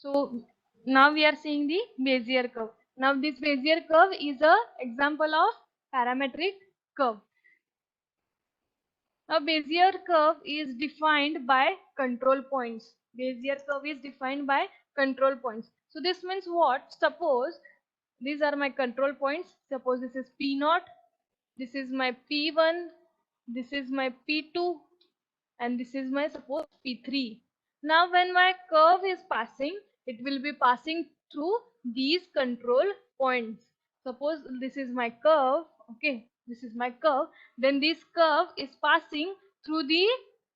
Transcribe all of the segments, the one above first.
So now we are seeing the Bezier curve. Now this Bezier curve is a example of parametric curve. Now Bezier curve is defined by control points. Bezier curve is defined by control points. So this means what? Suppose these are my control points. Suppose this is P0, this is my P1, this is my P2, and this is my suppose P3. Now when my curve is passing, it will be passing through these control points. Suppose this is my curve, okay, this is my curve, then this curve is passing through the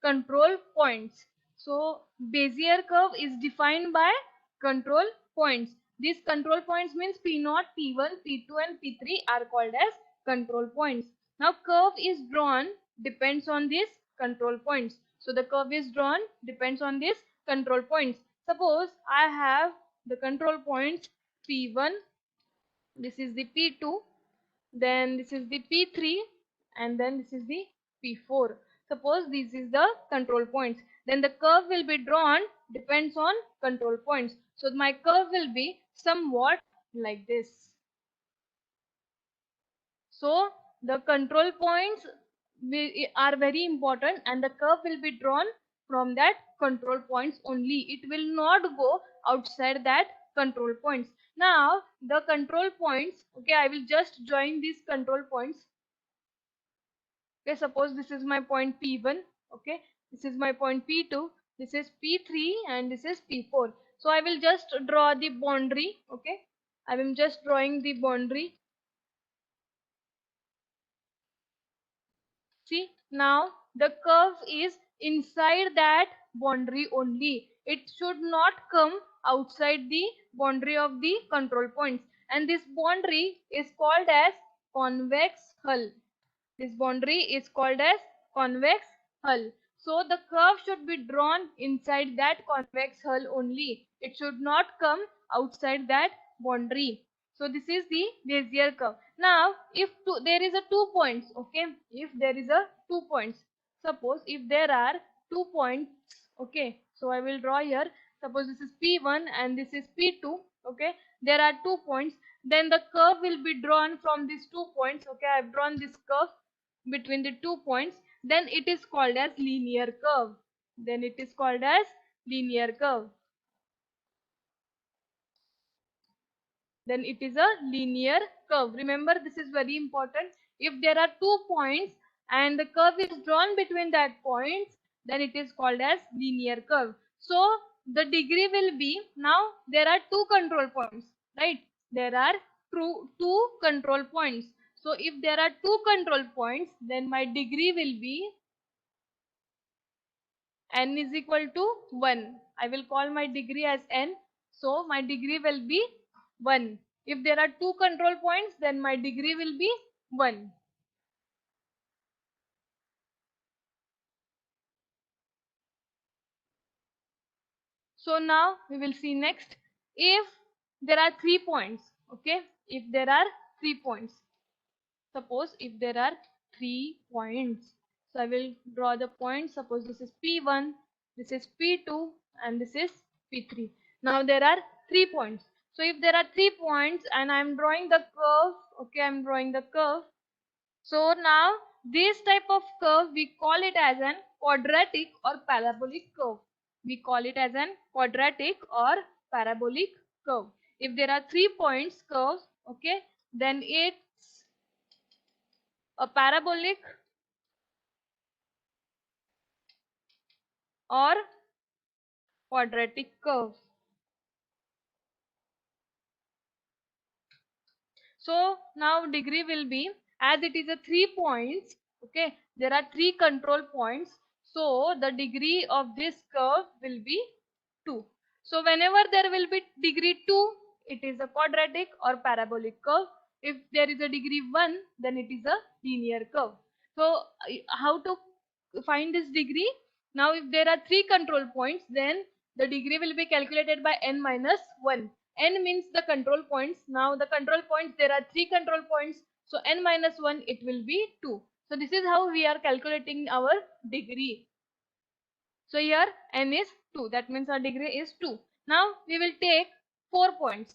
control points. So Bezier curve is defined by control points. These control points means P0, P1, P2 and P3 are called as control points. Now curve is drawn depends on these control points. So the curve is drawn depends on these control points. Suppose I have the control points P1, this is the P2, then this is the P3 and then this is the P4. Suppose this is the control points, then the curve will be drawn depends on control points. So my curve will be somewhat like this. So the control points are very important and the curve will be drawn from that control points only. It will not go outside that control points. Now the control points, okay, I will just join these control points. Okay, suppose this is my point P1, okay, this is my point P2, this is P3 and this is P4. So I will just draw the boundary, okay, I am just drawing the boundary. See, now the curve is inside that boundary only. It should not come outside the boundary of the control points. And this boundary is called as convex hull. This boundary is called as convex hull. So the curve should be drawn inside that convex hull only. It should not come outside that boundary. So this is the Bezier curve. Now if there is a 2 points, okay, if there is a 2 points, suppose if there are 2 points, okay, so I will draw here. Suppose this is P1 and this is P2, okay, there are 2 points, then the curve will be drawn from these 2 points, okay, I have drawn this curve between the 2 points, then it is called as linear curve. Then it is called as linear curve. Then it is a linear curve. Remember, this is very important. If there are 2 points and the curve is drawn between that points, then it is called as linear curve. So the degree will be, now there are two control points, right? There are two control points. So if there are two control points, then my degree will be n is equal to 1. I will call my degree as n. So my degree will be 1. If there are two control points, then my degree will be 1. So now we will see next. If there are 3 points, okay, if there are 3 points, suppose if there are 3 points, so I will draw the point. Suppose this is P1, this is P2 and this is P3. Now there are 3 points. So if there are 3 points and I am drawing the curve, okay, I am drawing the curve. So now this type of curve we call it as an quadratic or parabolic curve. We call it as an quadratic or parabolic curve. If there are 3 points curve, okay, then it's a parabolic or quadratic curve. So now degree will be, as it is a 3 points, okay, there are three control points, so the degree of this curve will be 2. So whenever there will be degree 2, it is a quadratic or parabolic curve. If there is a degree 1, then it is a linear curve. So how to find this degree? Now if there are three control points, then the degree will be calculated by n minus 1. N means the control points. Now the control points, there are three control points, so n minus 1, it will be 2. So this is how we are calculating our degree. So here n is 2, that means our degree is 2. Now we will take 4 points.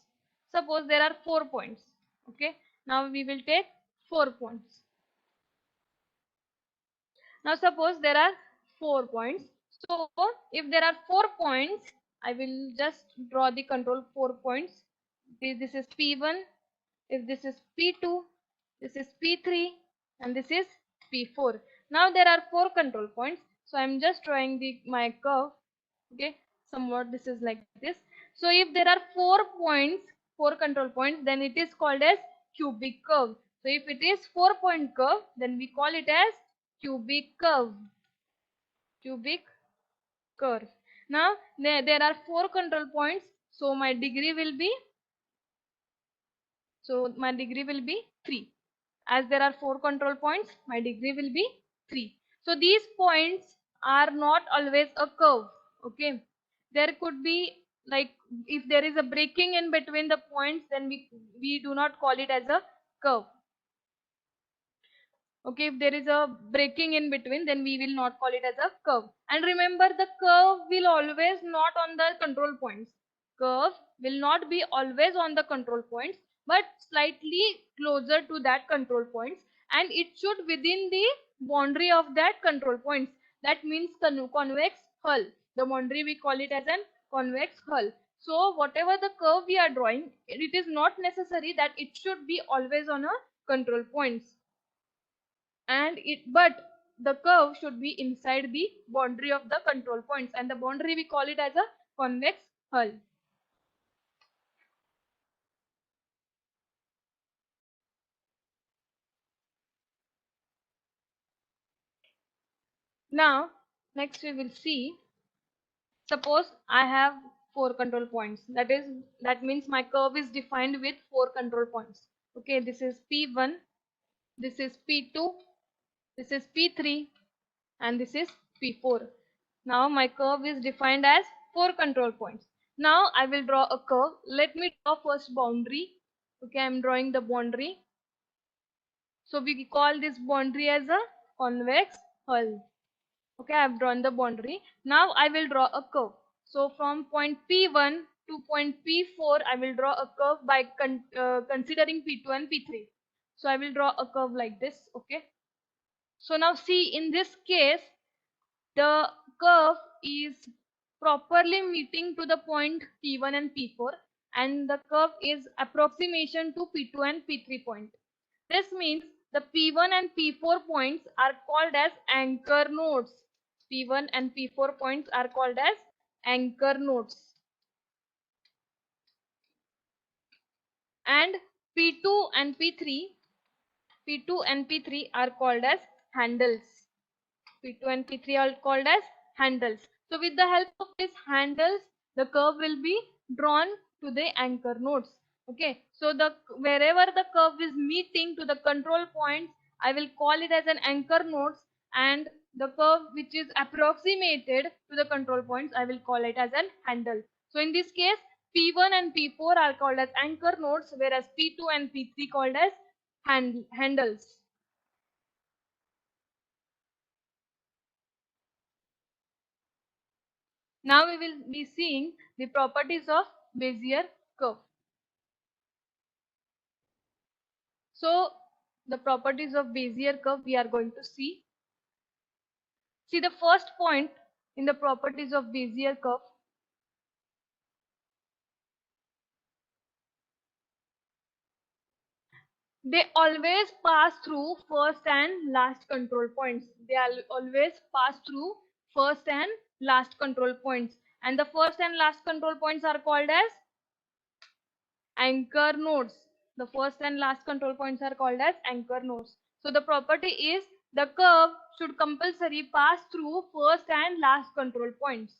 Suppose there are 4 points. Okay. Now we will take 4 points. Now suppose there are 4 points. So if there are 4 points, I will just draw the control 4 points. This is P1, if this is P2, this is P3, and this is P4. Now there are 4 control points. So I'm just drawing my curve. Okay, somewhat this is like this. So if there are 4 points, 4 control points, then it is called as cubic curve. So if it is 4 point curve, then we call it as cubic curve. Cubic curve. Now there are 4 control points. So my degree will be 3. As there are 4 control points, my degree will be 3. So these points are not always a curve. Okay, there could be, like, if there is a breaking in between the points, then we do not call it as a curve. Okay, if there is a breaking in between, then we will not call it as a curve. And remember, the curve will always not on the control points. Curve will not be always on the control points, but slightly closer to that control points, and it should within the boundary of that control points. That means convex hull. The boundary we call it as an convex hull. So whatever the curve we are drawing, it is not necessary that it should be always on a control points, but the curve should be inside the boundary of the control points, and the boundary we call it as a convex hull. Now next we will see, suppose I have 4 control points, that means my curve is defined with 4 control points. Okay, this is P1, this is P2, this is P3, and this is P4. Now my curve is defined as 4 control points. Now I will draw a curve. Let me draw first boundary. Okay, I am drawing the boundary. So we call this boundary as a convex hull. Okay, I have drawn the boundary. Now I will draw a curve. So from point P1 to point P4, I will draw a curve by considering P2 and P3. So I will draw a curve like this. Okay. So now see, in this case, the curve is properly meeting to the point P1 and P4, and the curve is approximation to P2 and P3 point. This means the P1 and P4 points are called as anchor nodes. P1 and P4 points are called as anchor nodes, and P2 and P3 are called as handles. P2 and P3 are called as handles. So with the help of these handles, the curve will be drawn to the anchor nodes. Okay, so wherever the curve is meeting to the control points, I will call it as an anchor nodes, and the curve which is approximated to the control points, I will call it as an handle. So in this case, P1 and P4 are called as anchor nodes, whereas P2 and P3 called as handles. Now we will be seeing the properties of Bezier curve. So the properties of Bezier curve we are going to see. See the first point in the properties of Bezier curve. They always pass through first and last control points. They always pass through first and last control points. And the first and last control points are called as anchor nodes. The first and last control points are called as anchor nodes. So the property is the curve should compulsory pass through first and last control points.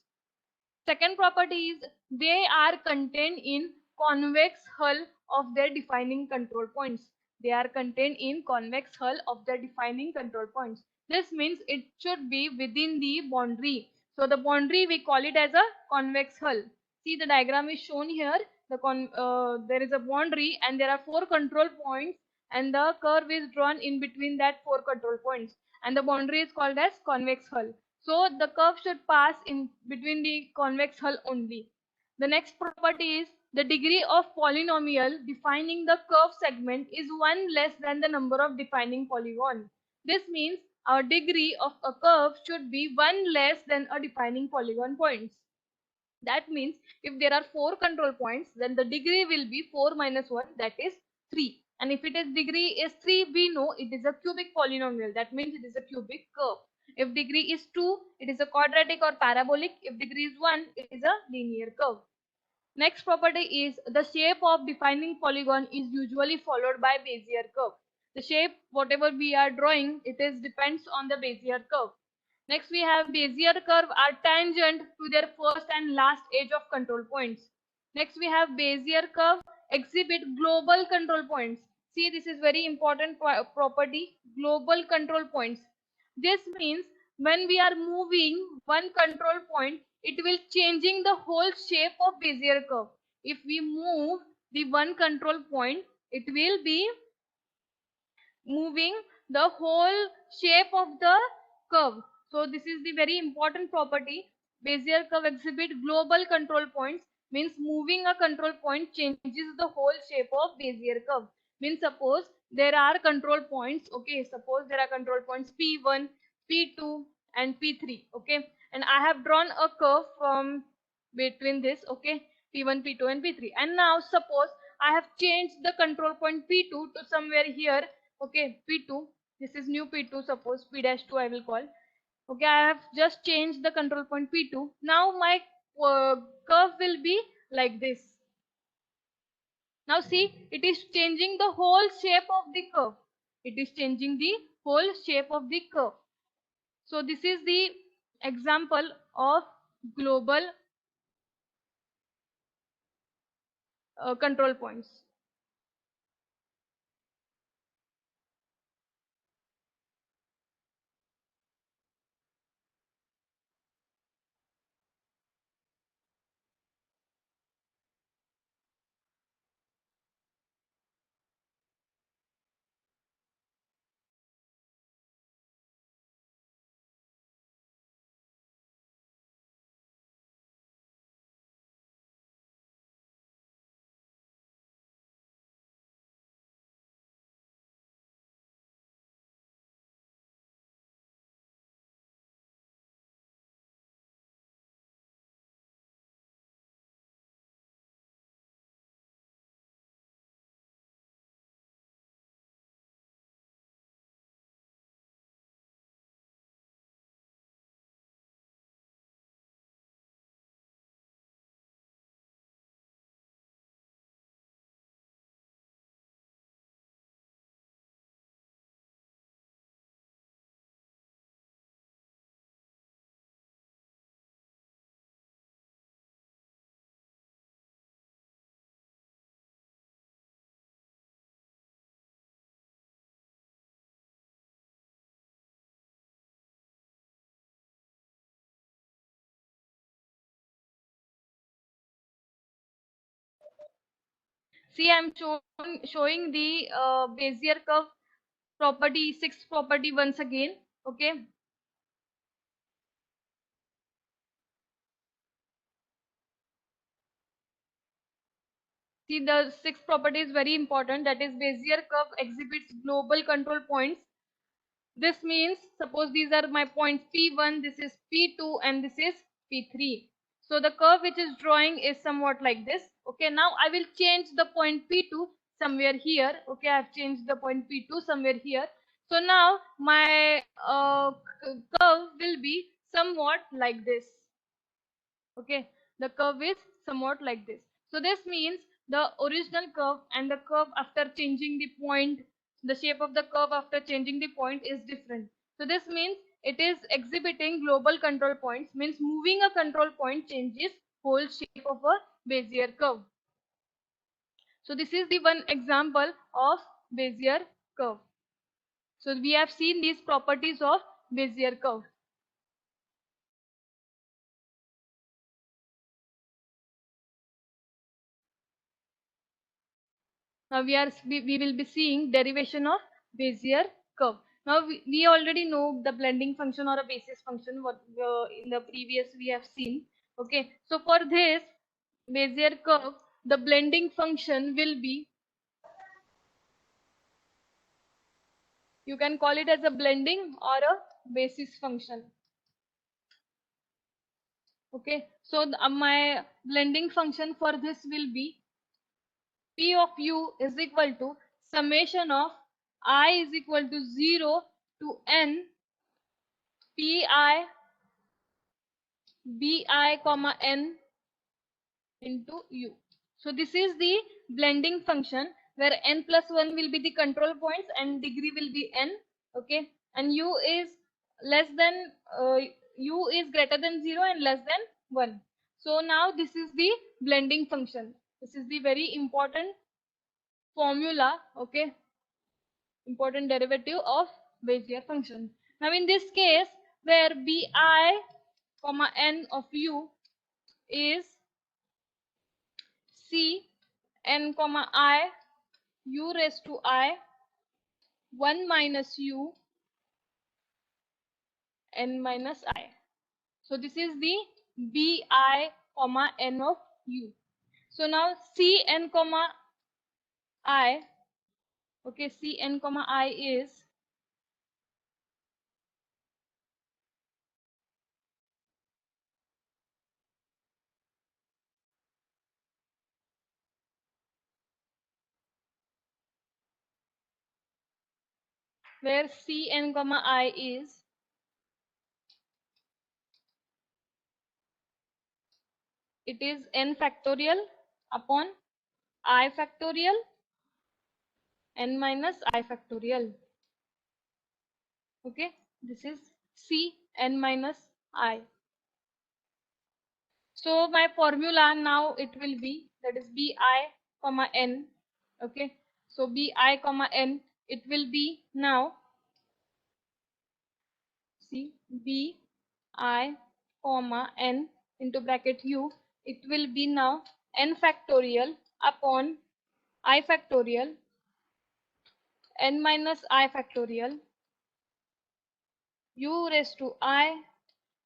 Second property is they are contained in convex hull of their defining control points. They are contained in convex hull of their defining control points. This means it should be within the boundary. So the boundary we call it as a convex hull. See, the diagram is shown here. There is a boundary and there are 4 control points, and the curve is drawn in between that 4 control points, and the boundary is called as convex hull. So the curve should pass in between the convex hull only. The next property is the degree of polynomial defining the curve segment is 1 less than the number of defining polygon. This means our degree of a curve should be 1 less than a defining polygon points. That means if there are 4 control points, then the degree will be 4 minus 1, that is 3. And if it is degree is 3, we know it is a cubic polynomial. That means it is a cubic curve. If degree is 2, it is a quadratic or parabolic. If degree is 1, it is a linear curve. Next property is the shape of defining polygon is usually followed by Bezier curve. The shape, whatever we are drawing, it is depends on the Bezier curve. Next we have Bezier curve are tangent to their first and last edge of control points. Next we have Bezier curve exhibit global control points. See, this is very important property, global control points. This means when we are moving one control point, it will changing the whole shape of Bezier curve. If we move the one control point, it will be moving the whole shape of the curve. So this is the very important property. Bezier curve exhibit global control points, means moving a control point changes the whole shape of Bezier curve. Means suppose there are control points, okay, suppose there are control points P1, P2 and P3, okay, and I have drawn a curve from between this, okay, P1, P2 and P3, and now suppose I have changed the control point P2 to somewhere here, okay, P2, this is new P2, suppose P dash 2 I will call, okay, I have just changed the control point P2. Now my curve will be like this. Now see, it is changing the whole shape of the curve. It is changing the whole shape of the curve. So this is the example of global control points. See, I'm showing the Bezier curve property, sixth property once again. Okay. See, the sixth property is very important. That is Bezier curve exhibits global control points. This means suppose these are my points P1, this is P2 and this is P3. So the curve which is drawing is somewhat like this. Okay, now I will change the point P2 somewhere here. Okay, I have changed the point P2 somewhere here. So now my curve will be somewhat like this. Okay, the curve is somewhat like this. So this means the original curve and the curve after changing the point, the shape of the curve after changing the point is different. So this means it is exhibiting global control points, means moving a control point changes whole shape of a Bezier curve. So this is the one example of Bezier curve. So we have seen these properties of Bezier curve. Now we will be seeing derivation of Bezier curve. Now we already know the blending function or a basis function what in the previous we have seen. Okay, so for this Bezier curve, the blending function will be, you can call it as a blending or a basis function. Okay, so my blending function for this will be P of u is equal to summation of I is equal to 0 to n pi bi comma n into u. So this is the blending function where n plus 1 will be the control points and degree will be n. Okay, and u is less than u is greater than 0 and less than 1. So now this is the blending function. This is the very important formula, okay, important derivative of Bezier function. Now in this case, where bi comma n of u is c n comma I u raised to I 1 minus u n minus I. So this is the bi comma n of u. So now c n comma I, okay, c n comma I is where c n comma I is it is n factorial upon I factorial n minus I factorial. Okay, this is c n minus I. So my formula now it will be, that is bi comma n. Okay, so bi comma n, it will be now, see, bi comma n into bracket u, it will be now n factorial upon I factorial n minus I factorial u raised to I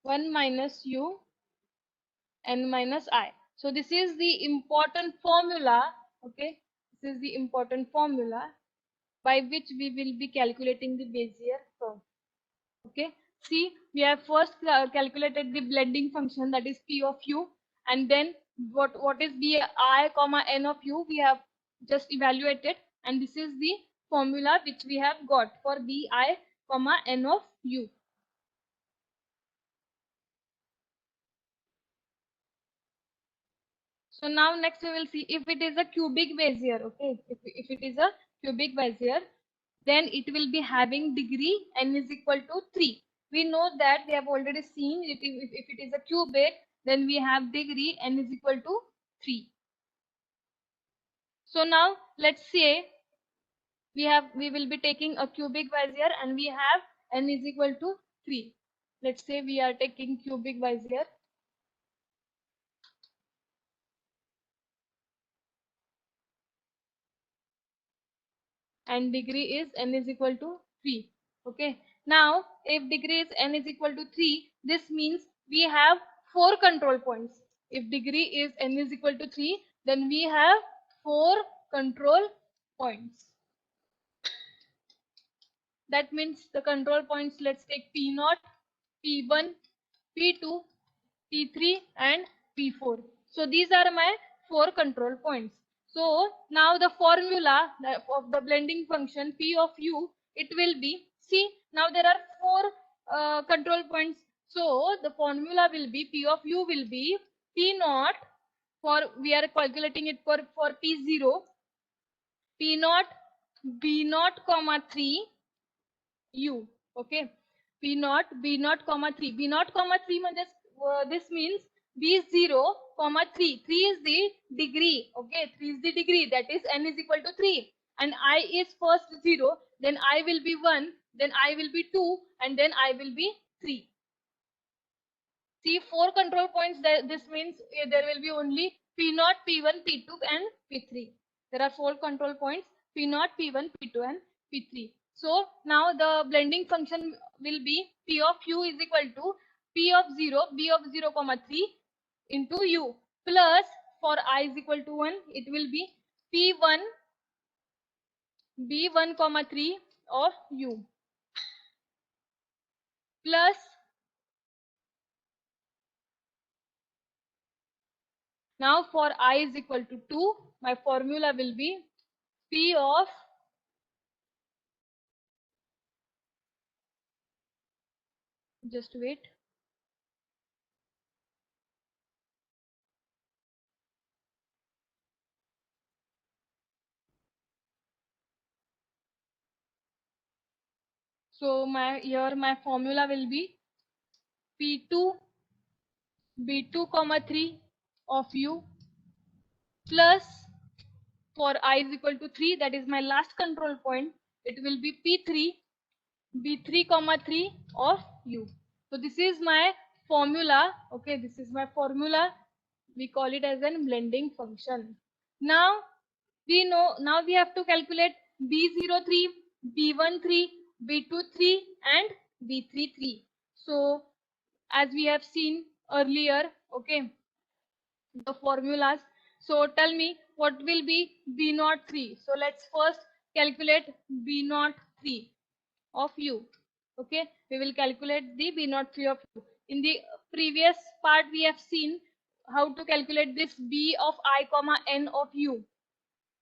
1 minus u n minus I. So this is the important formula, okay, this is the important formula by which we will be calculating the Bezier curve. Okay, see, we have first calculated the blending function, that is P of u, and then what is bi comma n of u we have just evaluated, and this is the formula which we have got for bi comma n of u. So now next we will see if it is a cubic Bezier. Okay, if it is a cubic Bezier, then it will be having degree n is equal to 3. We know that, we have already seen, if it is a cubic, then we have degree n is equal to 3. So now let's say we will be taking a cubic Bezier and we have n is equal to 3. Let's say we are taking cubic Bezier and degree is n is equal to 3. Okay, now if degree is n is equal to 3, this means we have 4 control points. If degree is n is equal to 3, then we have 4 control points. That means the control points, let's take P0, P1, P2, P3 and P4. So these are my 4 control points. So now the formula of the blending function P of u, it will be, see, now there are 4 control points. So the formula will be P of u will be P0, for we are calculating it for P0, P0 B0 comma 3 u. Okay, p0 b0 comma 3, b0 comma 3 means this means b0 comma 3, 3 is the degree. Okay, 3 is the degree, that is n is equal to 3, and I is first 0, then I will be 1, then I will be 2, and then I will be 3. See, 4 control points, this means there will be only p0, p1, p2 and p3. There are 4 control points, p0, p1, p2 and p3. So now the blending function will be p of u is equal to p of 0, b of 0 comma 3 into u plus for I is equal to 1, it will be P1 B1 comma 3 of U plus, now for I is equal to 2, my formula will be P of, just wait, so my formula will be P2 B2 comma 3 of U plus, for I is equal to 3, that is my last control point, it will be P3 B3 comma 3 of U. So this is my formula. Okay, this is my formula. We call it as an blending function. Now we know, now we have to calculate B03, B13, B23 and B33. So as we have seen earlier, okay, the formulas. So tell me what will be B03. So let's first calculate B03 of U. Okay, we will calculate the B03 of U. In the previous part we have seen how to calculate this B of I comma N of U.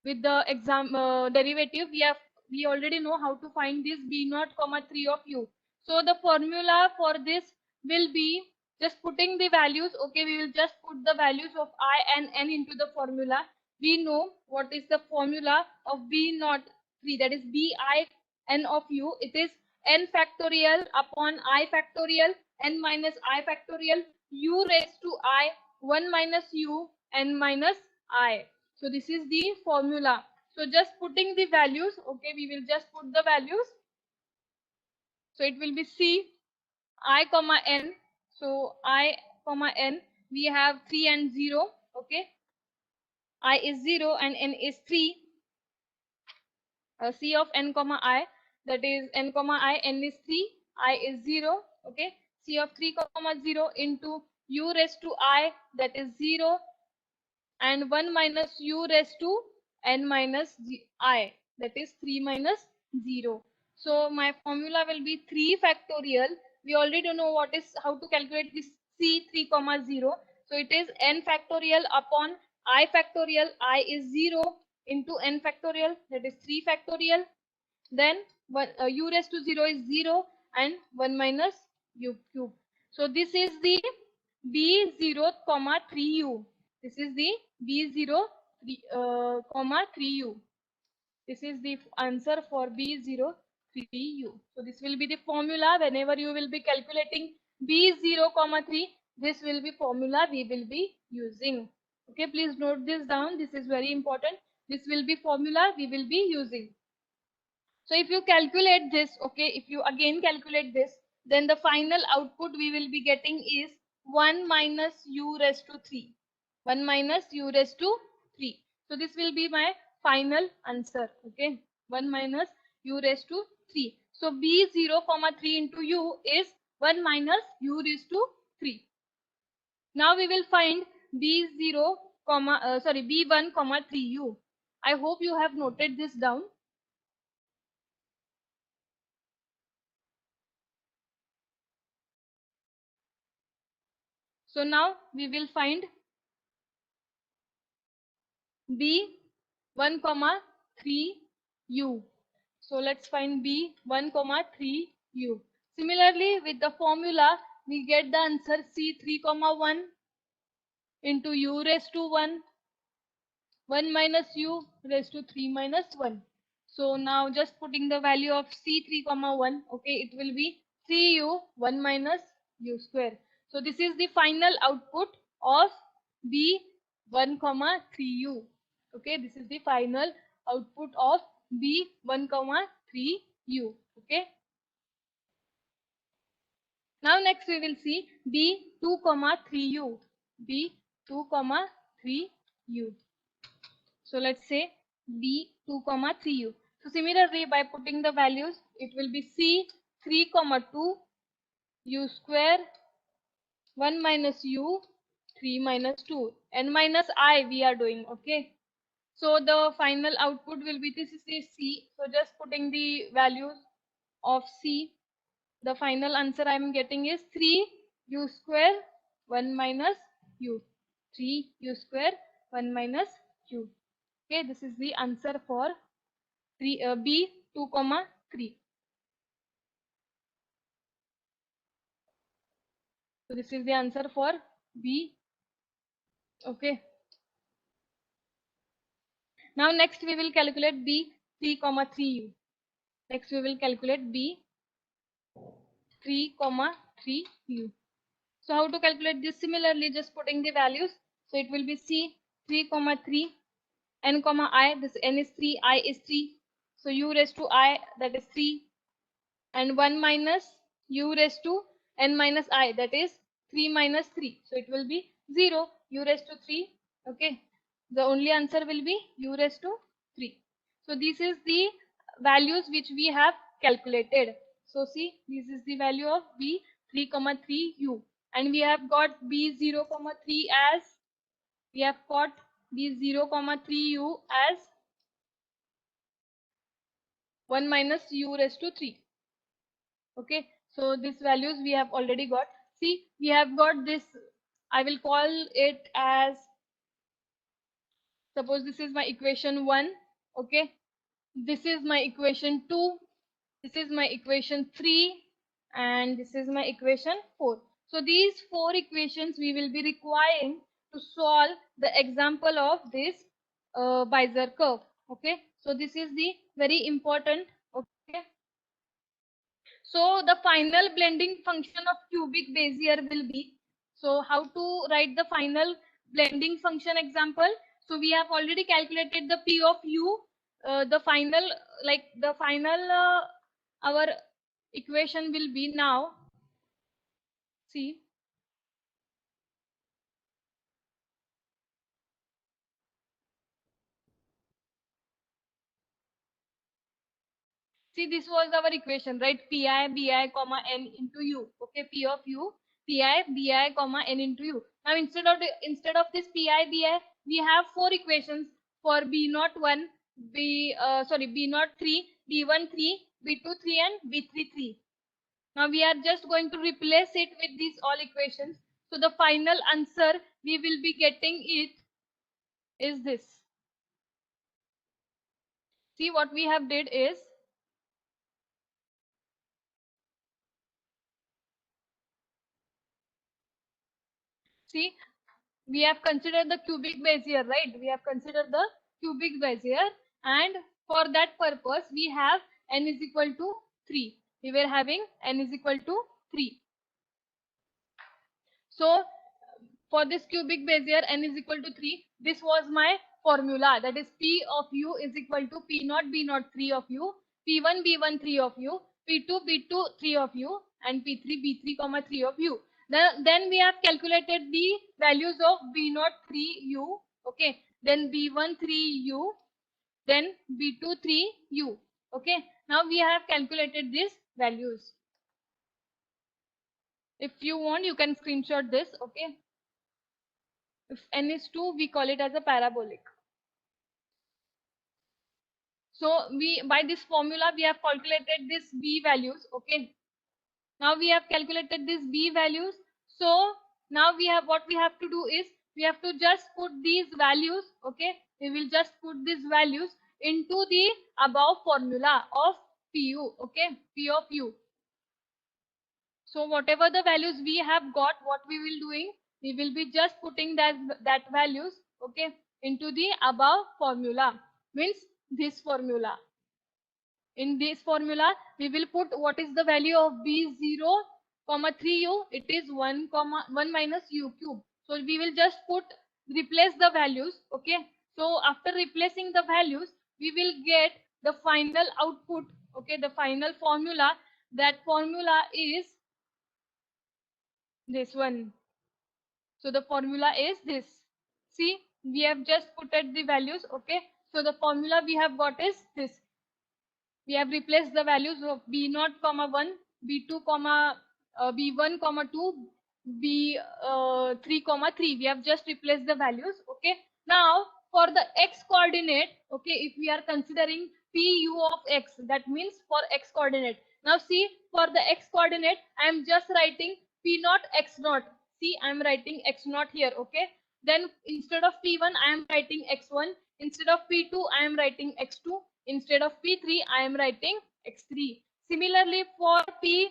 With the exam derivative, we already know how to find this B0 comma 3 of U. So the formula for this will be just putting the values. Okay, we will just put the values of I and N into the formula. We know what is the formula of B0 3, that is Bi N of U. It is N factorial upon I factorial N minus I factorial U raised to I 1 minus U N minus I. So this is the formula. So just putting the values, okay, we will just put the values. So it will be C I comma N. So I comma N, we have 3 and 0. Okay, I is 0 and N is 3. C of N comma I, that is N comma I, N is 3, I is 0. Okay, C of 3 comma 0 into U raised to I, that is 0, and 1 minus U raised to N minus I, that is 3 minus 0. So my formula will be 3 factorial. We already know what is, how to calculate this C 3 comma 0. So it is N factorial upon I factorial. I is 0 into N factorial, that is 3 factorial. Then U raised to 0 is 0 and 1 minus U cube. So this is the B0 comma 3U. This is the B0 comma 3U. This is the answer for B0 3U. So this will be the formula whenever you will be calculating B0 comma 3. This will be formula we will be using. Okay, please note this down. This is very important. This will be formula we will be using. So if you calculate this, okay, if you again calculate this, then the final output we will be getting is 1 minus U raised to 3. 1 minus U raised to 3. So this will be my final answer. Okay, 1 minus U raised to 3. So B0 comma 3 into U is 1 minus U raised to 3. Now we will find B0 comma B1 comma 3U. I hope you have noted this down. So now we will find B1 comma 3U. So let's find B1 comma 3U. Similarly, with the formula, we get the answer C3 comma 1 into U raised to 1, 1 minus U raised to 3 minus 1. So now just putting the value of C3 comma 1, okay, it will be 3U 1 minus U square. So this is the final output of B1 comma 3U. Okay, this is the final output of B1 comma 3U. Okay. Now next we will see B2 comma 3U. B2 comma 3U. So let's say B2 comma 3U. So similarly, by putting the values, it will be C3 comma 2 U square 1 minus U 3 minus 2, n minus I we are doing. Okay, so the final output will be, this is the C, so just putting the values of C, the final answer I am getting is 3u square 1 minus u, 3u square 1 minus u. Okay, this is the answer for B 2 comma 3. So this is the answer for B. Okay, now next we will calculate B 3 comma 3u. Next we will calculate B 3 comma 3u. So how to calculate this? Similarly, just putting the values. So it will be C 3 comma 3, n comma I, this n is 3, I is 3. So u raised to I, that is 3, and 1 minus u raised to n minus I, that is 3 minus 3. So it will be 0, u raised to 3. Okay, the only answer will be u raised to 3. So this is the values which we have calculated. So see, this is the value of B 3 comma 3 u, and we have got B 0 comma 3 as, we have got B 0 comma 3 u as 1 minus u raised to 3. Okay, so these values we have already got. See, we have got this, I will call it as, suppose this is my equation 1. Okay, this is my equation 2, this is my equation 3, and this is my equation 4. So these 4 equations we will be requiring to solve the example of this Bezier curve. Okay, so this is the very important. Okay, so the final blending function of cubic Bezier will be, so how to write the final blending function example? So we have already calculated the P of u, the final, like the final our equation will be now, see, see, this was our equation, right? Pi bi comma n into u. Okay, P of u, pi bi comma n into u. Now instead of this pi bi, we have 4 equations for b naught 1, b naught 3, b1 3, b2 3, and b3 3. Now we are just going to replace it with these all equations. So the final answer we will be getting it is this. See, what we have did is, see, we have considered the cubic Bezier, right? We have considered the cubic Bezier, and for that purpose we have n is equal to 3. We were having n is equal to 3. So for this cubic Bezier n is equal to 3, this was my formula, that is P of u is equal to P naught B naught 3 of u, P1 B1 3 of u, P2 B2 3 of u, and P3 B3 comma 3 of u. Then we have calculated the values of B naught 3 u, okay, then B1 3 u, then B2 3 u. Okay, now we have calculated these values. If you want, you can screenshot this. Okay, if n is 2, we call it as a parabolic. So we, by this formula, we have calculated this b values. Okay, now we have calculated this b values. So now we have, what we have to do is, we have to just put these values. Okay, we will just put these values into the above formula of pu. Okay, p of u. So whatever the values we have got, what we will doing, we will be just putting that values, okay, into the above formula, means this formula. In this formula, we will put what is the value of b0 comma 3u. It is 1 comma 1 minus u cube. So we will just put, replace the values. Okay, so after replacing the values, we will get the final output. Okay, the final formula, that formula is this one. So the formula is this. See, we have just put at the values. Okay, so the formula we have got is this. We have replaced the values of b0 comma 1, b2 comma b1 comma 2, b 3 comma 3. We have just replaced the values. Okay, now for the x coordinate, okay, if we are considering pu of x, that means for x coordinate. Now see, for the x coordinate I am just writing p naught x naught. See, I am writing x naught here. Okay, then instead of p1 I am writing x1, instead of p2 I am writing x2, instead of p3 I am writing x3. Similarly, for pu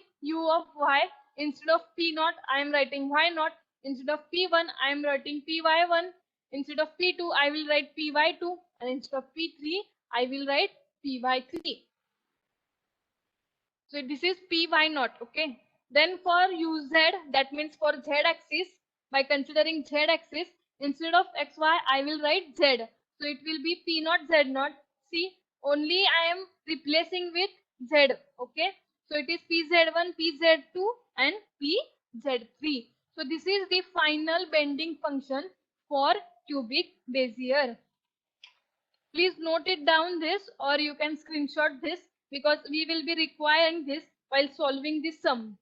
of y, instead of p naught I am writing y naught, instead of p1 I am writing py1, instead of p2 I will write py2, and instead of p3 I will write py3. So this is py naught. Okay, then for uz, that means for z axis, by considering z axis, instead of xy I will write z, so it will be p naught z naught. See, only I am replacing with z. Okay, so it is pz1, pz2 and pz3. So this is the final bending function for cubic Bezier. Please note it down this, or you can screenshot this, because we will be requiring this while solving this sum.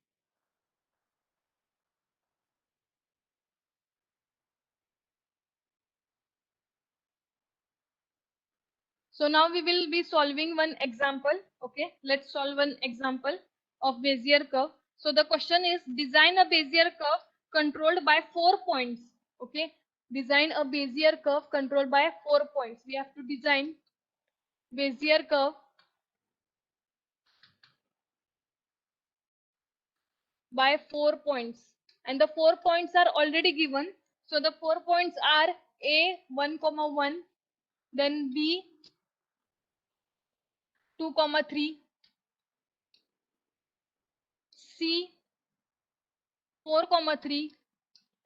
So now we will be solving one example. Okay, let's solve one example of Bezier curve. So the question is, design a Bezier curve controlled by 4 points. Okay, design a Bezier curve controlled by 4 points. We have to design Bezier curve by 4 points, and the 4 points are already given. So the 4 points are a 1 comma 1, then b 2 comma 3, c 4 comma 3,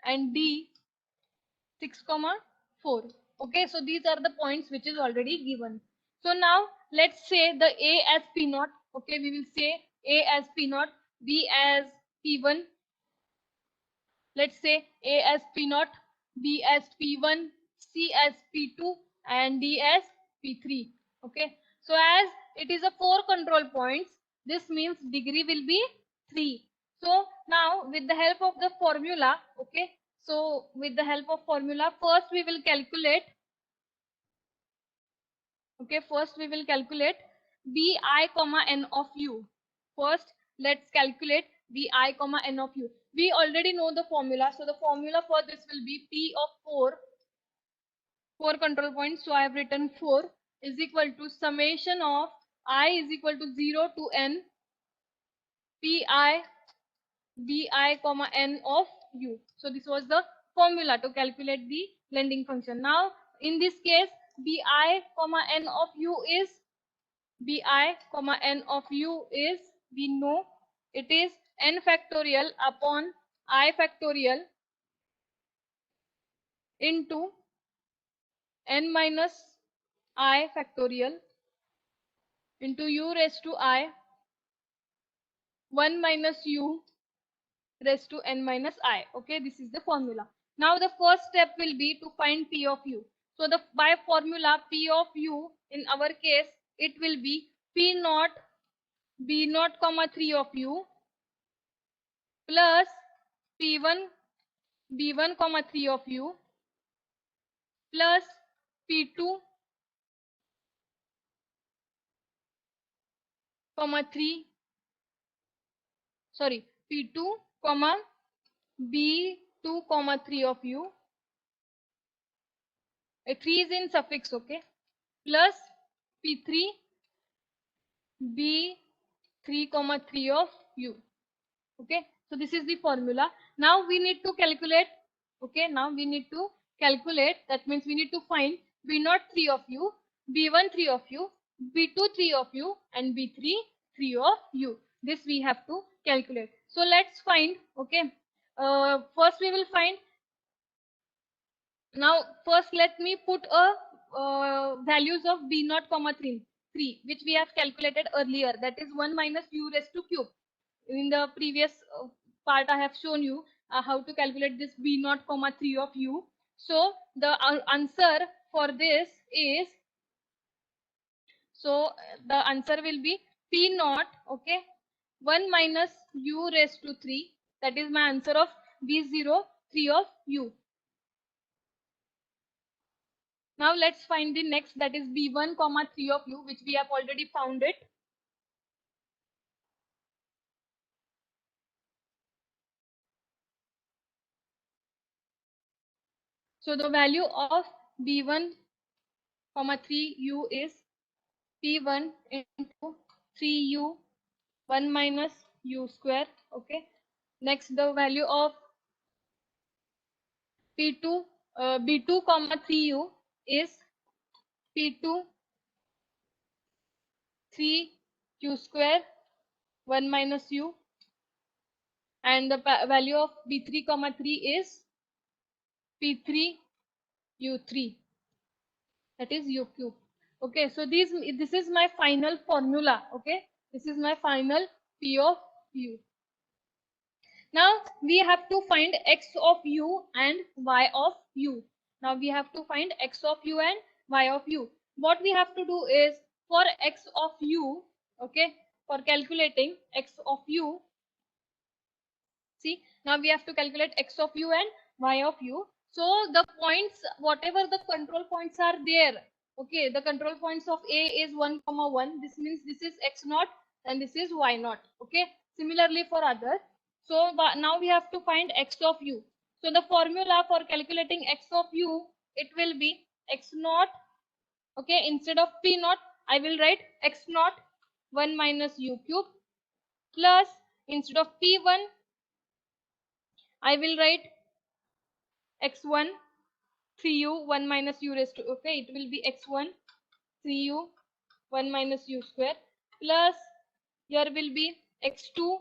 and d 6 comma 4. Okay, so these are the points which is already given. So now let's say the a as p naught. Okay, we will say a as p naught, b as p1. Let's say a as p naught, b as p1, c as p2, and d as p3. Okay, so as it is a 4 control points, this means degree will be 3. So now with the help of the formula, okay, so with the help of formula, first we will calculate. Okay, first we will calculate bi comma n of u. First, let's calculate bi comma n of u. We already know the formula, so the formula for this will be p of 4 control points. So I have written 4 is equal to summation of I is equal to 0 to n pi bi comma n of u. So this was the formula to calculate the blending function. Now in this case, bi comma n of u is bi comma n of u is, we know it is n factorial upon I factorial into n minus I factorial into u raised to I 1 minus u raised to n minus I. Okay, this is the formula. Now the first step will be to find p of u. So the by formula p of u in our case, it will be p naught b naught comma 3 of u plus p1 b1 comma 3 of u plus p2 comma 3, sorry, p2 comma b2 comma 3 of u, a 3 is in suffix. Okay, plus p3 b3 comma 3 of u. Okay, so this is the formula. Now we need to calculate. Okay, now we need to calculate, that means we need to find b0 3 of u, b1 3 of u, b2 3 of u, and b3 3 of u. This we have to calculate. So let's find. Okay, first we will find. Now first let me put a values of b0 comma 3, which we have calculated earlier, that is 1 minus u raised to cube. In the previous part I have shown you how to calculate this b0 comma 3 of u. So the answer for this is, so the answer will be p naught. Okay, 1 minus u raised to 3, that is my answer of B0, 3 of u. Now let's find the next, that is B1 comma 3 of u, which we have already found it. So the value of B1 comma 3u is P1 into 3u 1 minus u square. Okay. Next, the value of P2 B2 comma 3u is P2 3u square 1 minus u, and the value of B3 comma 3 is P3 u3, that is u cube. Okay, so this is my final formula. Okay, this is my final P of u. Now we have to find x of u and y of u. Now we have to find x of u and y of u. What we have to do is, for x of u, okay, for calculating x of u, see, now we have to calculate x of u and y of u. So the points, whatever the control points are there, okay, the control points of A is 1 comma 1. This means this is x naught and this is y naught. Okay, similarly for others. So now we have to find x of u. So the formula for calculating x of u, it will be x naught. Okay, instead of p naught, I will write x naught 1 minus u cube, plus instead of p1, I will write x1 3u 1 minus u raised to, okay, it will be x1 3u 1 minus u square, plus here will be x2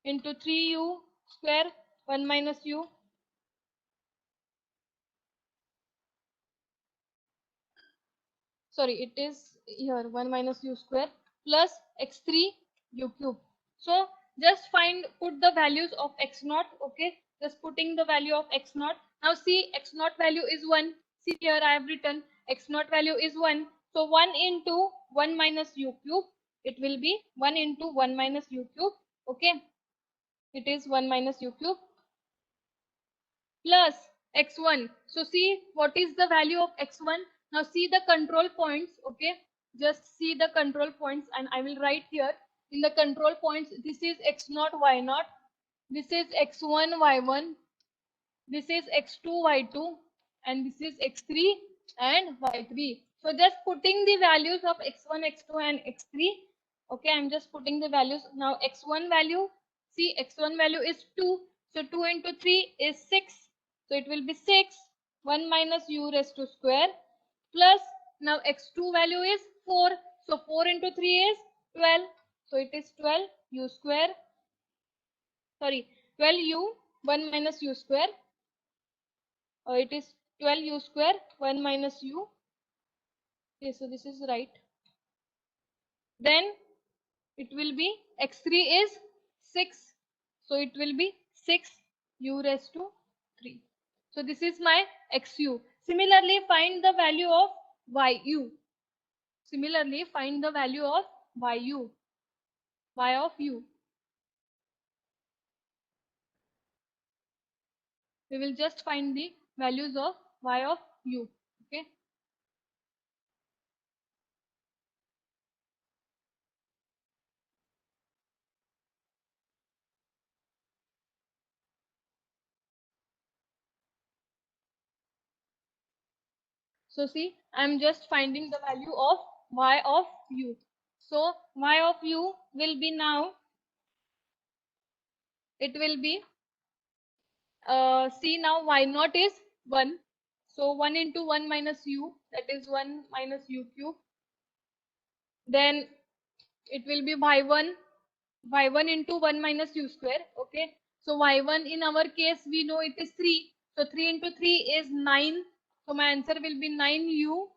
into 3u square 1 minus u, sorry, it is here 1 minus u square, plus x3 u cube. So just put the values of x naught. Okay, just putting the value of x naught. Now see, x naught value is 1. See here, I have written x naught value is 1. So 1 into 1 minus u cube, it will be 1 into 1 minus u cube. Okay, it is 1 minus u cube, plus x1. So see, what is the value of x1? Now see the control points. Okay, just see the control points, and I will write here in the control points, this is x0 y0, this is x1 y1, this is x2 y2, and this is x3 and y3. So just putting the values of x1 x2 and x3. Okay, I'm just putting the values. Now x1 value, see, x1 value is 2, so 2 into 3 is 6, so it will be 6 1 minus u raised to square, plus now x2 value is 4, so 4 into 3 is 12, so it is 12 u square, sorry, 12 u 1 minus u square, it is 12 u square 1 minus u. Okay, so this is right. Then it will be x3 is 6, so it will be 6 u raised to 3. So this is my xu. Similarly, find the value of yu. Similarly, find the value of yu, y of u. We will just find the values of y of u. Okay. So see, I'm just finding the value of y of u. So y of u will be now, it will be, see, now y naught is 1. So 1 into 1 minus u, that is 1 minus u cube. Then it will be y1 into 1 minus u square. Okay. So y1 in our case, we know it is 3. So 3 into 3 is 9. So my answer will be 9u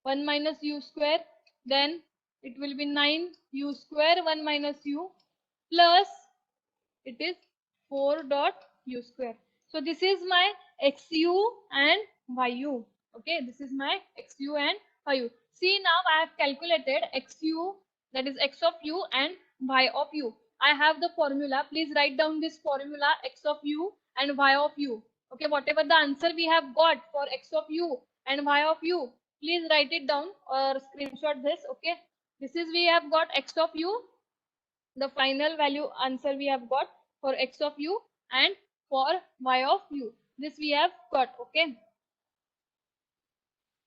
1 minus u square. Then it will be 9u square 1 minus u, plus it is 4 dot u square. So this is my xu and yu. Okay, this is my xu and yu. See, now I have calculated xu, that is x of u, and y of u. I have the formula. Please write down this formula, x of u and y of u. Okay, whatever the answer we have got for x of u and y of u, please write it down or screenshot this. Okay, this is we have got x of u, the final value answer we have got for x of u and for y of u. This we have got. Okay,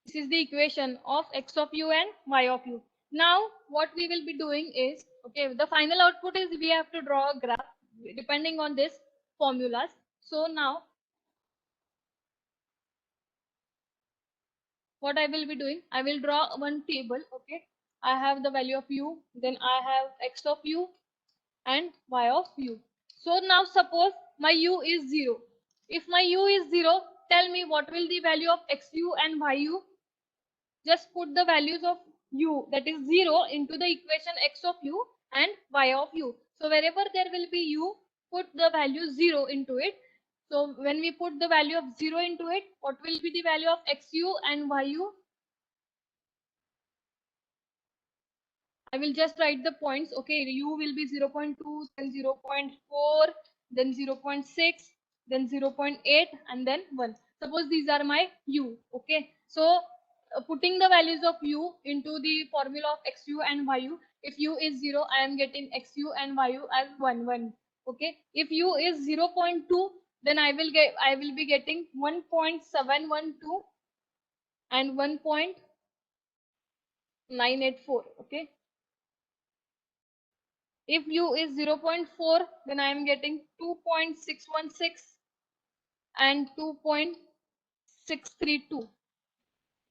this is the equation of x of u and y of u. Now what we will be doing is, okay, the final output is we have to draw a graph depending on this formulas. So now what I will be doing, I will draw one table. Okay, I have the value of u, then I have x of u and y of u. So now suppose my u is 0. If my u is 0, tell me what will the value of xu and yu. Just put the values of u, that is 0, into the equation x of u and y of u. So wherever there will be u, put the value 0 into it. So when we put the value of 0 into it, what will be the value of xu and yu? I will just write the points. Okay, u will be 0.2, then 0.4, then 0.6, then 0.8, and then 1. Suppose these are my u. Okay, so putting the values of u into the formula of xu and yu. If u is 0, I am getting xu and yu as 1, 1. Okay, if u is 0.2, then I will be getting 1.712 and 1.984. Okay, if u is 0.4, then I am getting 2.616 and 2.632.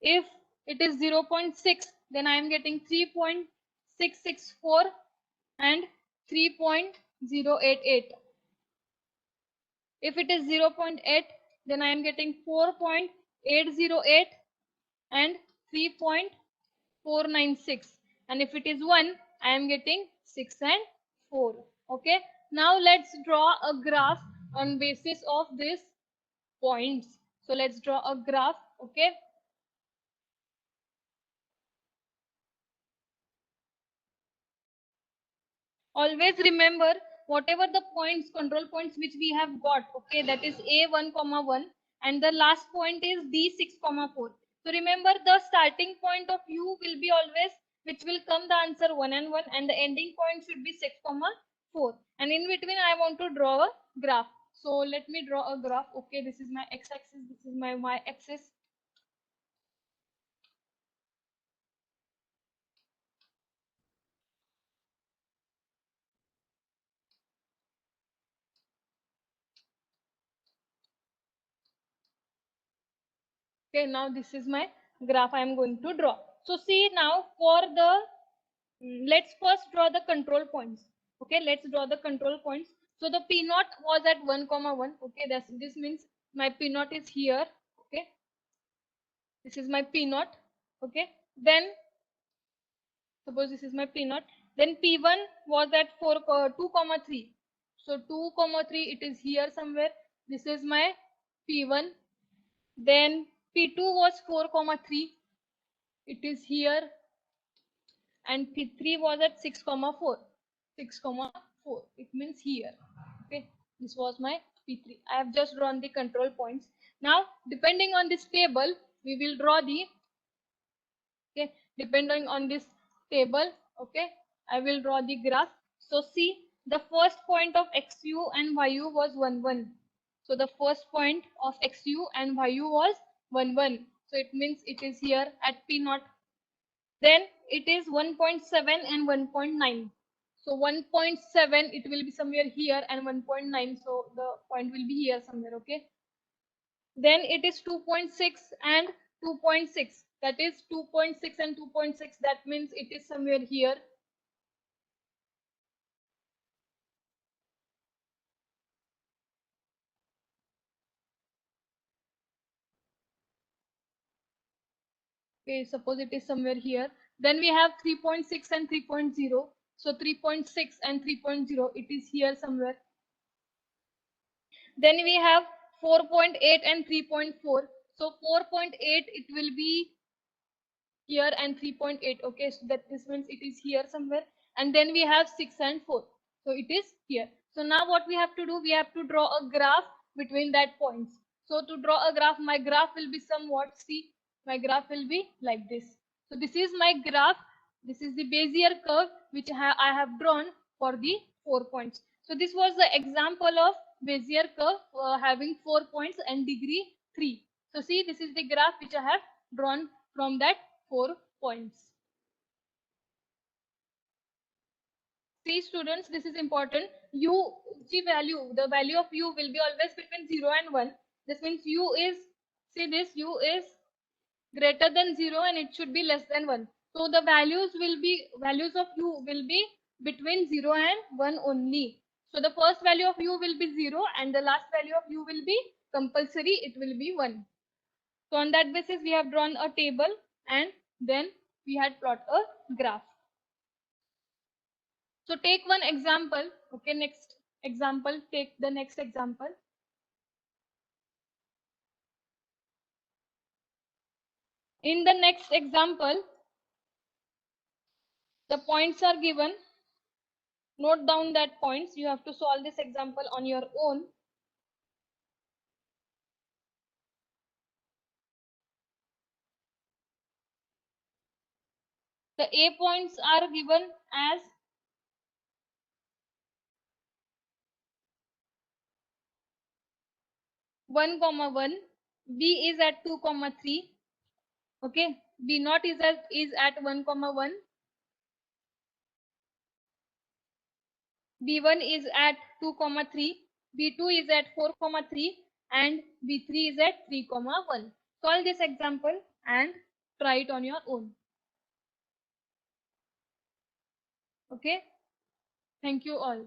If it is 0.6, then I am getting 3.664 and 3.088. If it is 0.8, then I am getting 4.808 and 3.496. And if it is 1, I am getting 6 and 4. Okay, now let's draw a graph on basis of this points. So let's draw a graph. Okay, always remember whatever the points, control points which we have got, okay, that is a1 comma 1, and the last point is d6 comma 4. So remember the starting point of u will be always, which will come the answer 1 and 1, and the ending point should be 6 comma 4, and in between I want to draw a graph. So let me draw a graph. Okay, this is my x-axis, this is my y-axis. Okay, now this is my graph I am going to draw. So see, now for the let's first draw the control points. Okay, let's draw the control points. So the p naught was at 1 comma 1. Okay, this means my p naught is here. Okay, this is my p naught. Okay, then suppose this is my p naught, then p1 was at 2 comma 3. So 2 comma 3, it is here somewhere. This is my p1. Then p2 was 4 comma 3, it is here. And p3 was at 6 comma 4, 6 comma 4, it means here. Okay, this was my p3. I have just drawn the control points. Now depending on this table, we will draw the, okay, depending on this table, okay, I will draw the graph. So see, the first point of xu and yu was 1 1. So the first point of xu and yu was 1 1. So it means it is here at p naught. Then it is 1.7 and 1.9. So 1.7, it will be somewhere here, and 1.9, so the point will be here somewhere. Okay, then it is 2.6 and 2.6, that is 2.6 and 2.6, that means it is somewhere here. Okay, suppose it is somewhere here. Then we have 3.6 and 3.0. So 3.6 and 3.0, it is here somewhere. Then we have 4.8 and 3.4. So 4.8, it will be here, and 3.8. Okay, so that this means it is here somewhere. And then we have 6 and 4. So it is here. So now what we have to do, we have to draw a graph between that points. So to draw a graph, my graph will be somewhat, see, my graph will be like this. So this is my graph. This is the Bezier curve which I have drawn for the 4 points. So this was the example of Bezier curve having 4 points and degree 3. So see, this is the graph which I have drawn from that 4 points. See students, this is important. U, the value of u will be always between 0 and 1. This means u is, see this, u is greater than 0 and it should be less than 1. So the values of u will be between 0 and 1 only. So the first value of u will be 0 and the last value of u will be compulsory, it will be 1. So on that basis we have drawn a table and then we had plot a graph. So take one example. Okay, next example, take the next example. In the next example, the points are given. Note down that points. You have to solve this example on your own. The A points are given as 1, 1. B is at 2, 3. Okay. B naught is at 1, 1. B1 is at 2, 3. B2 is at 4, 3 and B3 is at 3, 1. Solve this example and try it on your own. Okay. Thank you all.